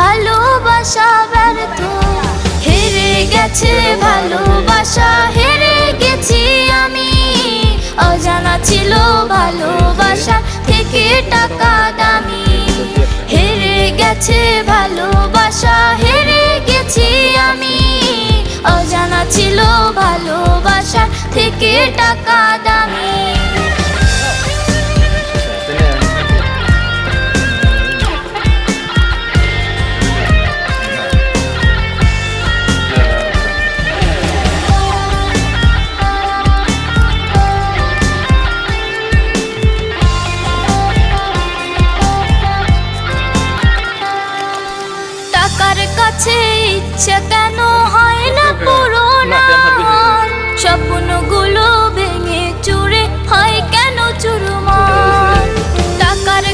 ভালোবাসা ব্যর্থ, হেরে গেছে ভালোবাসা, হেরে গেছি আমি। অজানা ছিল ভালোবাসা থেকে টাকা দামি, হেরে গেছে ভালোবাসা, হেরে গেছি আমি। অজানা ছিল ভালোবাসা থেকে টাকা দামি। টাকার কাছে ইচ্ছে কেন হয় না পূরণ, স্বপ্নগুলো ভেঙে চুরে হয় কেন চুরমার। টাকার